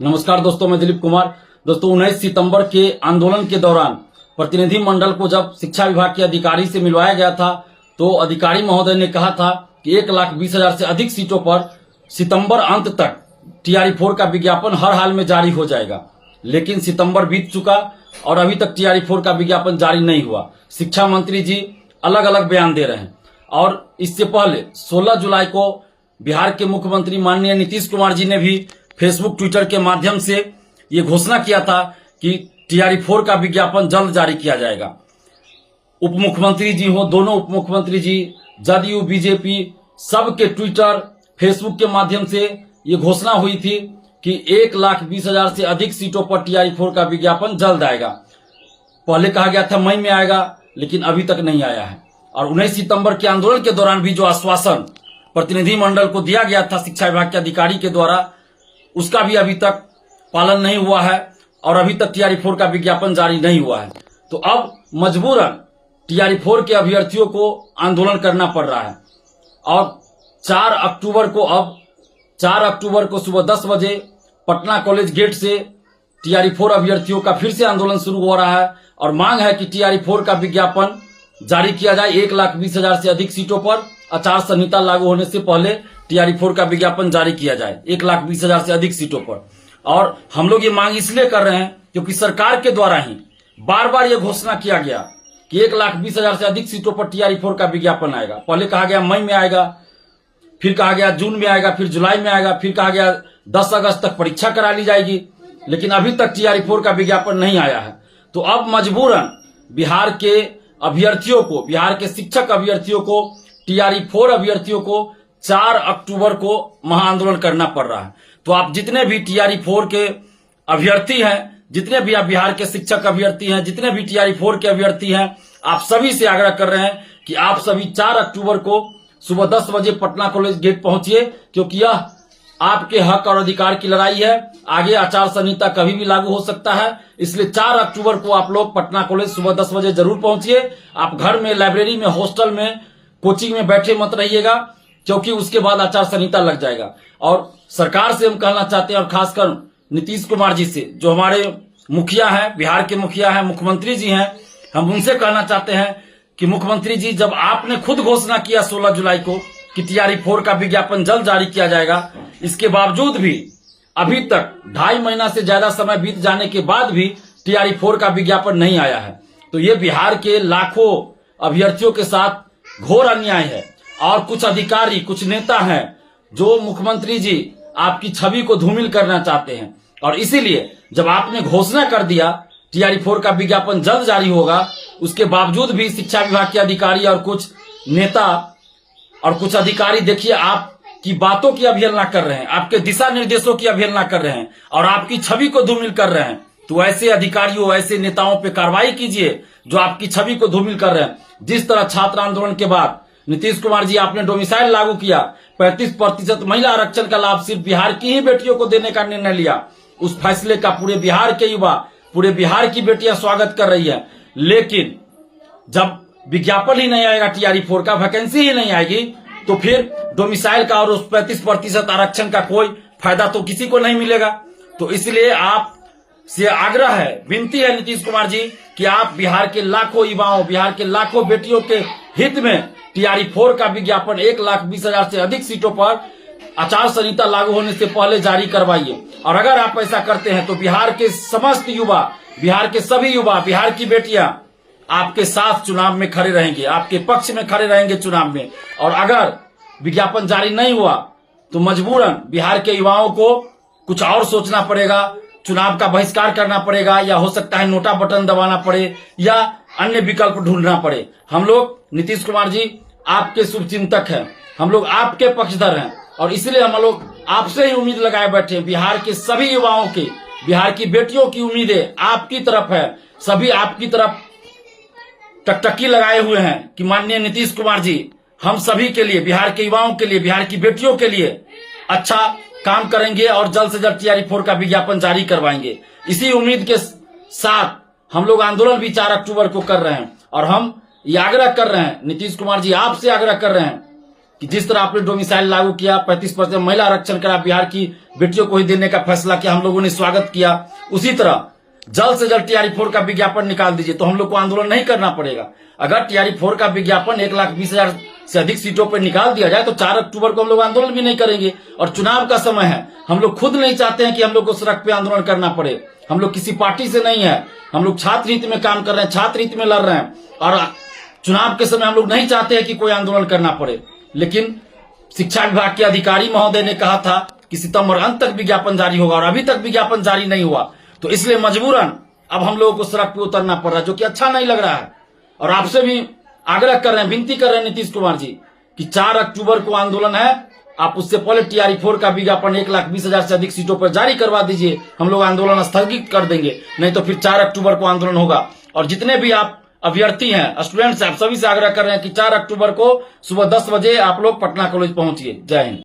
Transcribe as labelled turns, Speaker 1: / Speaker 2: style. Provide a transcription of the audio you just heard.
Speaker 1: नमस्कार दोस्तों, मैं दिलीप कुमार। दोस्तों 19 सितंबर के आंदोलन के दौरान प्रतिनिधि मंडल को जब शिक्षा विभाग के अधिकारी से मिलवाया गया था तो अधिकारी महोदय ने कहा था कि 1,20,000 से अधिक सीटों पर सितंबर अंत तक TRE4 का विज्ञापन हर हाल में जारी हो जाएगा। लेकिन सितंबर बीत चुका और अभी तक TRE4 का विज्ञापन जारी नहीं हुआ। शिक्षा मंत्री जी अलग अलग बयान दे रहे हैं और इससे पहले 16 जुलाई को बिहार के मुख्यमंत्री माननीय नीतीश कुमार जी ने भी फेसबुक ट्विटर के माध्यम से ये घोषणा किया था कि TRE4 का विज्ञापन जल्द जारी किया जाएगा। उप मुख्यमंत्री जी हो, दोनों उप मुख्यमंत्री जी, जदयू, बीजेपी, सबके ट्विटर, फेसबुक के माध्यम से ये घोषणा हुई थी कि 1,20,000 से अधिक सीटों पर TRE4 का विज्ञापन जल्द आएगा। पहले कहा गया था मई में आएगा, लेकिन अभी तक नहीं आया है। और 19 सितंबर के आंदोलन के दौरान भी जो आश्वासन प्रतिनिधि मंडल को दिया गया था शिक्षा विभाग के अधिकारी के द्वारा, उसका भी अभी तक पालन नहीं हुआ है और अभी तक TRE4 का विज्ञापन जारी नहीं हुआ है। तो अब मजबूरन TRE4 के अभ्यर्थियों को आंदोलन करना पड़ रहा है। और 4 अक्टूबर को सुबह 10 बजे पटना कॉलेज गेट से TRE4 अभ्यर्थियों का फिर से आंदोलन शुरू हो रहा है और मांग है कि TRE4 का विज्ञापन जारी किया जाए। 1,20,000 से अधिक सीटों पर आचार संहिता लागू होने से पहले TRE4 का विज्ञापन जारी किया जाए 1,20,000 से अधिक सीटों पर। और हम लोग ये मांग इसलिए कर रहे हैं क्योंकि सरकार के द्वारा ही बार बार ये घोषणा किया गया कि 1,20,000 से अधिक सीटों पर TRE4 का विज्ञापन आएगा। पहले कहा गया मई में आएगा, फिर कहा गया जून में आएगा, फिर जुलाई में आएगा, फिर कहा गया 10 अगस्त तक परीक्षा करा ली जाएगी, लेकिन अभी तक TRE4 का विज्ञापन नहीं आया है। तो अब मजबूरन बिहार के अभ्यर्थियों को, बिहार के शिक्षक अभ्यर्थियों को, TRE4 अभ्यर्थियों को 4 अक्टूबर को महाआंदोलन करना पड़ रहा है। तो आप जितने भी TRE4 के अभ्यर्थी हैं, जितने भी आप बिहार के शिक्षक अभ्यर्थी हैं, जितने भी TRE4 के अभ्यर्थी हैं, आप सभी से आग्रह कर रहे हैं कि आप सभी 4 अक्टूबर को सुबह 10 बजे पटना कॉलेज गेट पहुंचिए, क्योंकि यह आपके हक और अधिकार की लड़ाई है। आगे आचार संहिता कभी भी लागू हो सकता है, इसलिए 4 अक्टूबर को आप लोग पटना कॉलेज सुबह 10 बजे जरूर पहुंचिए। आप घर में, लाइब्रेरी में, हॉस्टल में, कोचिंग में बैठे मत रहिएगा, क्योंकि उसके बाद आचार संहिता लग जाएगा। और सरकार से हम कहना चाहते हैं, और खासकर नीतीश कुमार जी से, जो हमारे मुखिया हैं, बिहार के मुखिया हैं, मुख्यमंत्री जी हैं, हम उनसे कहना चाहते हैं कि मुख्यमंत्री जी, जब आपने खुद घोषणा किया 16 जुलाई को कि TRE4 का विज्ञापन जल्द जारी किया जाएगा, इसके बावजूद भी अभी तक 2.5 महीना से ज्यादा समय बीत जाने के बाद भी TRE4 का विज्ञापन नहीं आया है। तो ये बिहार के लाखों अभ्यर्थियों के साथ घोर अन्याय है। और कुछ अधिकारी, कुछ नेता हैं जो मुख्यमंत्री जी आपकी छवि को धूमिल करना चाहते हैं, और इसीलिए जब आपने घोषणा कर दिया TRE4 का विज्ञापन जल्द जारी होगा, उसके बावजूद भी शिक्षा विभाग के अधिकारी और कुछ नेता और कुछ अधिकारी, देखिए, आपकी बातों की अवहेलना कर रहे हैं, आपके दिशा निर्देशों की अवहेलना कर रहे हैं और आपकी छवि को धूमिल कर रहे हैं। तो ऐसे अधिकारियों, ऐसे नेताओं पे कार्रवाई कीजिए जो आपकी छवि को धूमिल कर रहे हैं। जिस तरह छात्र आंदोलन के बाद नीतीश कुमार जी आपने डोमिसाइल लागू किया, 35% महिला आरक्षण का लाभ सिर्फ बिहार की ही बेटियों को देने का निर्णय लिया, उस फैसले का पूरे बिहार के युवा, पूरे बिहार की बेटियां स्वागत कर रही है। लेकिन जब विज्ञापन ही नहीं आएगा TRE4 का, वैकेंसी ही नहीं आएगी, तो फिर डोमिसाइल का और उस 35% आरक्षण का कोई फायदा तो किसी को नहीं मिलेगा। तो इसलिए आप से आग्रह है, विनती है नीतीश कुमार जी कि आप बिहार के लाखों युवाओं, बिहार के लाखों बेटियों के हित में TRE4 का विज्ञापन 1,20,000 से अधिक सीटों पर आचार संहिता लागू होने से पहले जारी करवाइए। और अगर आप ऐसा करते हैं तो बिहार के समस्त युवा, बिहार के सभी युवा, बिहार की बेटियां आपके साथ चुनाव में खड़े रहेंगे, आपके पक्ष में खड़े रहेंगे चुनाव में। और अगर विज्ञापन जारी नहीं हुआ तो मजबूरन बिहार के युवाओं को कुछ और सोचना पड़ेगा, चुनाव का बहिष्कार करना पड़ेगा, या हो सकता है नोटा बटन दबाना पड़े या अन्य विकल्प ढूंढना पड़े। हम लोग, नीतीश कुमार जी, आपके शुभचिंतक हैं, हम लोग आपके पक्षधर हैं, और इसलिए हम लोग आपसे ही उम्मीद लगाए बैठे हैं। बिहार के सभी युवाओं की, बिहार की बेटियों की उम्मीदें आपकी तरफ है, सभी आपकी तरफ टकटकी लगाए हुए हैं कि माननीय नीतीश कुमार जी हम सभी के लिए, बिहार के युवाओं के लिए, बिहार की बेटियों के लिए अच्छा काम करेंगे और जल्द से जल्द TRE4 का विज्ञापन जारी करवाएंगे। इसी उम्मीद के साथ हम लोग आंदोलन भी 4 अक्टूबर को कर रहे हैं। और हम ये आग्रह कर रहे हैं, नीतीश कुमार जी आपसे आग्रह कर रहे हैं कि जिस तरह आपने डोमिसाइल लागू किया, 35% महिला आरक्षण करा, बिहार की बेटियों को ही देने का फैसला किया, हम लोगों ने स्वागत किया। उसी तरह जल्द से जल्द टीआरई 4 का विज्ञापन निकाल दीजिए, तो हम लोग को आंदोलन नहीं करना पड़ेगा। अगर टीआरई 4 का विज्ञापन 1,20,000 से अधिक सीटों पर निकाल दिया जाए तो 4 अक्टूबर को हम लोग आंदोलन भी नहीं करेंगे। और चुनाव का समय है, हम लोग खुद नहीं चाहते हैं कि हम लोग को सड़क पे आंदोलन करना पड़े। हम लोग किसी पार्टी से नहीं है, हम लोग छात्र हित में काम कर रहे हैं, छात्र हित में लड़ रहे हैं, और चुनाव के समय हम लोग नहीं चाहते हैं कि कोई आंदोलन करना पड़े। लेकिन शिक्षा विभाग के अधिकारी महोदय ने कहा था कि सितंबर अंत तक विज्ञापन जारी होगा, और अभी तक विज्ञापन जारी नहीं हुआ, तो इसलिए मजबूरन अब हम लोगों को सड़क पे उतरना पड़ रहा है, जो कि अच्छा नहीं लग रहा है। और आपसे भी आग्रह कर रहे हैं, विनती कर रहे हैं नीतीश कुमार जी कि 4 अक्टूबर को आंदोलन है, आप उससे पहले टीआरई 4 का विज्ञापन 1,20,000 से अधिक सीटों पर जारी करवा दीजिए। हम लोग आंदोलन स्थगित कर देंगे, नहीं तो फिर 4 अक्टूबर को आंदोलन होगा। और जितने भी आप अभ्यर्थी हैं, स्टूडेंट्स, आप सभी से आग्रह कर रहे हैं कि 4 अक्टूबर को सुबह 10 बजे आप लोग पटना कॉलेज पहुंचिए। जय हिंद।